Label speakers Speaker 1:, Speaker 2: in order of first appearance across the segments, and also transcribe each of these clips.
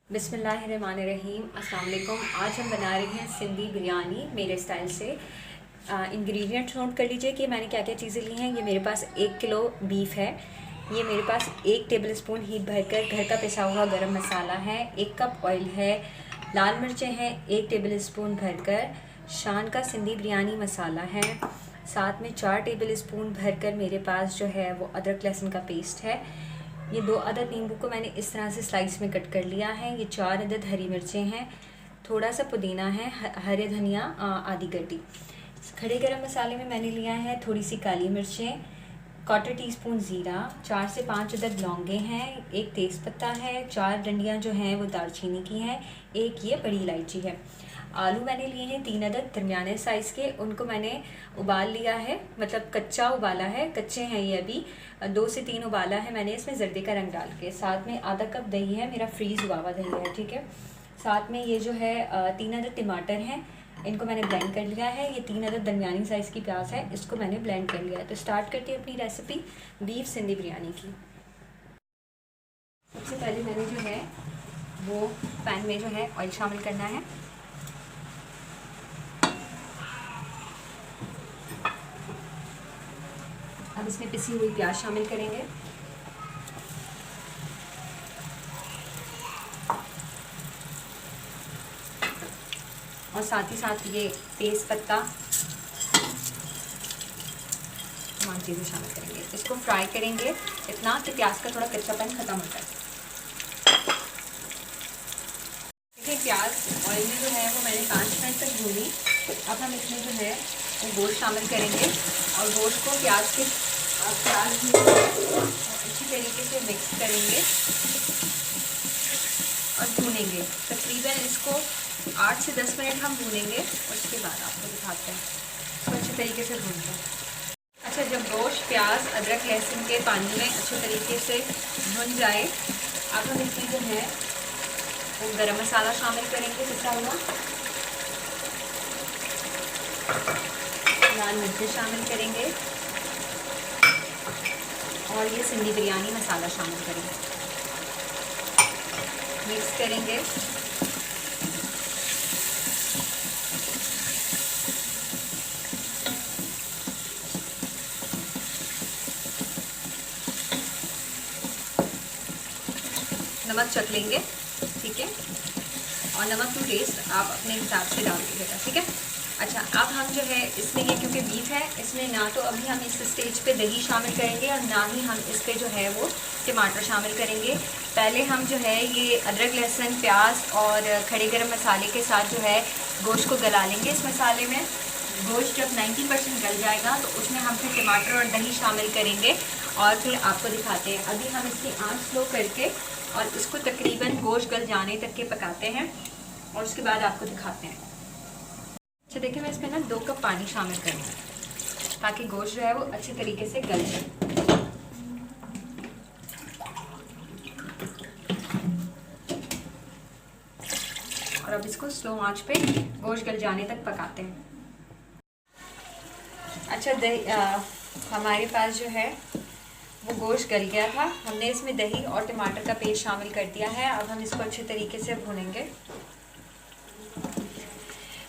Speaker 1: बिस्मिल्लाहिर्रहमानिर्रहीम। अस्सलाम वालेकुम। आज हम बना रहे हैं सिंधी बिरयानी मेरे स्टाइल से। इंग्रेडिएंट्स नोट कर लीजिए कि मैंने क्या क्या चीज़ें ली हैं। ये मेरे पास 1 किलो बीफ है। ये मेरे पास 1 टेबलस्पून हीट भरकर घर का पिसा हुआ गरम मसाला है। 1 कप ऑयल है। लाल मिर्चें हैं 1 टेबलस्पून भरकर। शान का सिंधी बिरयानी मसाला है। साथ में 4 टेबलस्पून भरकर मेरे पास जो है वो अदरक लहसुन का पेस्ट है। ये 2 अदद नींबू को मैंने इस तरह से स्लाइस में कट कर लिया है। ये 4 अदद हरी मिर्चें हैं। थोड़ा सा पुदीना है, हरे धनिया आधी गड्डी। खड़े गरम मसाले में मैंने लिया है थोड़ी सी काली मिर्चें, 1/4 टीस्पून ज़ीरा, 4 से 5 अदद लौंगे हैं, 1 तेज़पत्ता है, 4 डंडियाँ जो हैं वो दालचीनी की हैं, 1 ये बड़ी इलायची है। आलू मैंने लिए हैं 3 अदद दरमियाने साइज़ के। उनको मैंने उबाल लिया है, मतलब कच्चा उबाला है, कच्चे हैं ये अभी। 2 से 3 उबाला है मैंने इसमें जर्दे का रंग डाल के। साथ में आधा कप दही है, मेरा फ्रीज़ हुआ हुआ दही है, ठीक है। साथ में ये जो है 3 अदद टमाटर हैं, इनको मैंने ब्लेंड कर लिया है। ये 3 अदद दरमियानी साइज़ की प्याज है, इसको मैंने ब्लेंड कर लिया है। तो स्टार्ट करते हैं अपनी रेसिपी बीफ सिंधी बिरयानी की। सबसे पहले मैंने जो है वो पैन में जो है ऑयल शामिल करना है। अब इसमें पिसी हुई प्याज शामिल करेंगे। और साथ ही साथ ये तेज़ पत्ता, तमाम चीज़ें शामिल करेंगे। इसको फ्राई करेंगे इतना कि प्याज का थोड़ा कच्चापन ख़त्म हो जाए। देखिए प्याज ऑयल में जो है वो मैंने 5 मिनट तक भूनी। अब हम इसमें जो है वो गोश्त शामिल करेंगे और गोश्त को प्याज अच्छी तरीके से मिक्स करेंगे और भूनेंगे। तकरीबन इसको 8 से 10 मिनट हम भूनेंगे। उसके बाद आपको दिखाते हैं इसको अच्छे तरीके से भूनते हैं। अच्छा, जब गोश्त प्याज अदरक लहसुन के पानी में अच्छे तरीके से भुन जाए, अब हम इसमें जो है वो गरम मसाला शामिल करेंगे, पिसा हुआ। लाल मिर्चें शामिल करेंगे और ये सिंधी बिरयानी मसाला शामिल करेंगे। मिक्स करेंगे। नमक चख लेंगे, ठीक है। और नमक टू टेस्ट आप अपने हिसाब से डाल दीजिएगा, ठीक है। अच्छा, अब हम जो है इसमें ये क्योंकि बीफ है, इसमें ना तो अभी हम इस स्टेज पे दही शामिल करेंगे और ना ही हम इस पर जो है वो टमाटर शामिल करेंगे। पहले हम जो है ये अदरक लहसुन प्याज और खड़े गरम मसाले के साथ जो है गोश्त को गला लेंगे इस मसाले में। गोश्त जब 90% गल जाएगा तो उसमें हम फिर टमाटर और दही शामिल करेंगे और फिर आपको दिखाते हैं। अभी हम इसकी आँच स्लो करके और इसको तकरीबन गोश्त गल जाने तक के पकाते हैं और उसके बाद आपको दिखाते हैं। अच्छा देखिए, मैं इसमें ना 2 कप पानी शामिल करूँगी ताकि गोश्त जो है वो अच्छी तरीके से गल जाए। और अब इसको स्लो आंच पे गोश्त गल जाने तक पकाते हैं। अच्छा, हमारे पास जो है वो गोश्त गल गया था। हमने इसमें दही और टमाटर का पेस्ट शामिल कर दिया है। अब हम इसको अच्छे तरीके से भूनेंगे।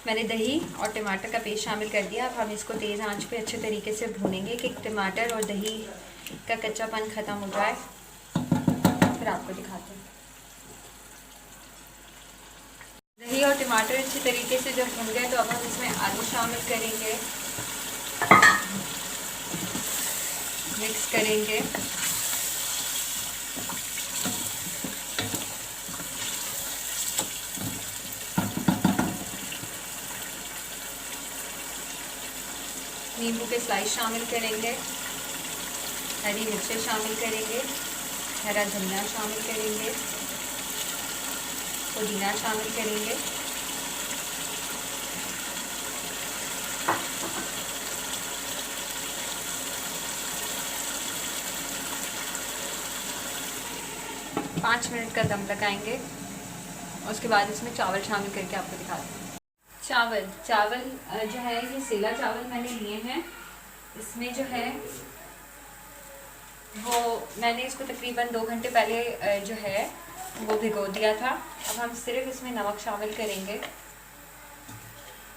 Speaker 1: मैंने दही और टमाटर का पेस्ट शामिल कर दिया। अब हम इसको तेज़ आंच पे अच्छे तरीके से भूनेंगे कि टमाटर और दही का कच्चापन ख़त्म हो जाए। फिर आपको दिखाते हैं। दही और टमाटर अच्छे तरीके से जब भुन गए तो अब हम इसमें आलू शामिल करेंगे, मिक्स करेंगे। नींबू के स्लाइस शामिल करेंगे, हरी मिर्चें शामिल करेंगे, हरा धनिया शामिल करेंगे, पुदीना शामिल करेंगे। पाँच मिनट का दम लगाएंगे और उसके बाद इसमें चावल शामिल करके आपको दिखाते हैं। चावल जो है ये सेला चावल मैंने लिए हैं। इसमें जो है वो मैंने इसको तकरीबन 2 घंटे पहले जो है वो भिगो दिया था। अब हम सिर्फ इसमें नमक शामिल करेंगे।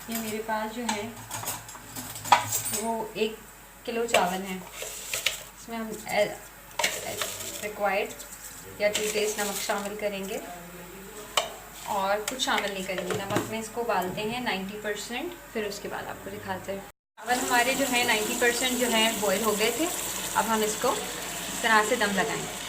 Speaker 1: ये मेरे पास जो है वो 1 किलो चावल है। इसमें हम रिक्वायर्ड या टू टेस्ट नमक शामिल करेंगे और कुछ शामिल नहीं करेंगे। नमक में इसको उबालते हैं 90%, फिर उसके बाद आपको दिखाते हैं। चावल हमारे जो है 90% जो है बॉयल हो गए थे। अब हम इसको इस तरह से दम लगाएंगे।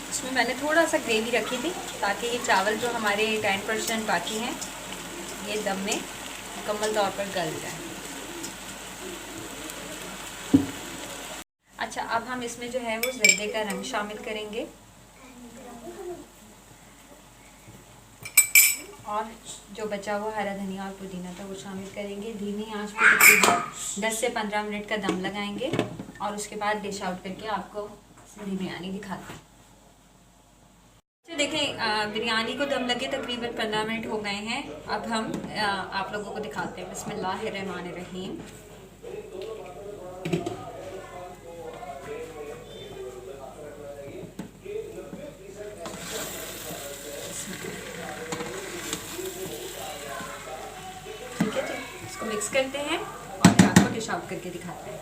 Speaker 1: इसमें मैंने थोड़ा सा ग्रेवी रखी थी ताकि ये चावल जो हमारे 10% बाकी हैं ये दम में मुकम्मल तौर पर गल जाए। अच्छा, अब हम इसमें जो है वो ज़र्दे का रंग शामिल करेंगे और जो बचा हुआ हरा धनिया और पुदीना था वो शामिल करेंगे। धीमी आंच पे तकरीबन 10 से 15 मिनट का दम लगाएंगे और उसके बाद डिश आउट करके आपको सिंधी बिरयानी दिखाते हैं। तो देखें, बिरयानी को दम लगे तकरीबन 15 मिनट हो गए हैं। अब हम आप लोगों को दिखाते हैं। बिस्मिल्लाहिर्रहमानिर्रहीम। ठीक है जी, इसको मिक्स करते हैं और फिर आपको डिश आउट करके दिखाते हैं।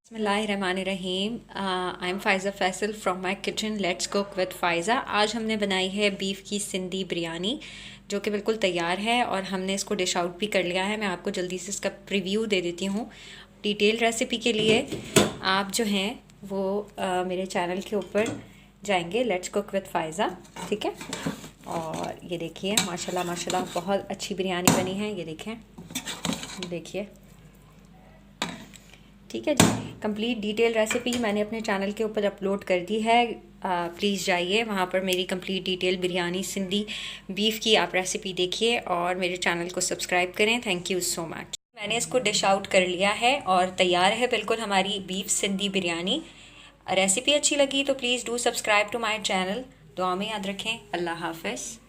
Speaker 1: बिस्मिल्लाहिर्रहमानिर्रहीम। I am Faiza Faisal from my kitchen. Let's cook with Faiza. आज हमने बनाई है बीफ की सिंधी बिरयानी जो कि बिल्कुल तैयार है और हमने इसको डिश आउट भी कर लिया है। मैं आपको जल्दी से इसका प्रीव्यू दे देती हूँ। डिटेल रेसिपी के लिए आप जो हैं वो मेरे चैनल के ऊपर जाएंगे, लेट्स कुक विद फ़ाइज़ा। ठीक है, और ये देखिए माशाल्लाह माशाल्लाह बहुत अच्छी बिरयानी बनी है। ये देखें, देखिए। ठीक है जी, कंप्लीट डिटेल रेसिपी मैंने अपने चैनल के ऊपर अपलोड कर दी है। प्लीज़ जाइए वहाँ पर मेरी complete detail biryani Sindhi beef की आप रेसिपी देखिए और मेरे चैनल को सब्सक्राइब करें। Thank you so much. मैंने इसको डिश आउट कर लिया है और तैयार है बिल्कुल हमारी बीफ सिंधी बिरयानी। रेसिपी अच्छी लगी तो please do subscribe to my channel. दुआ में याद रखें। अल्लाह हाफ़िज़।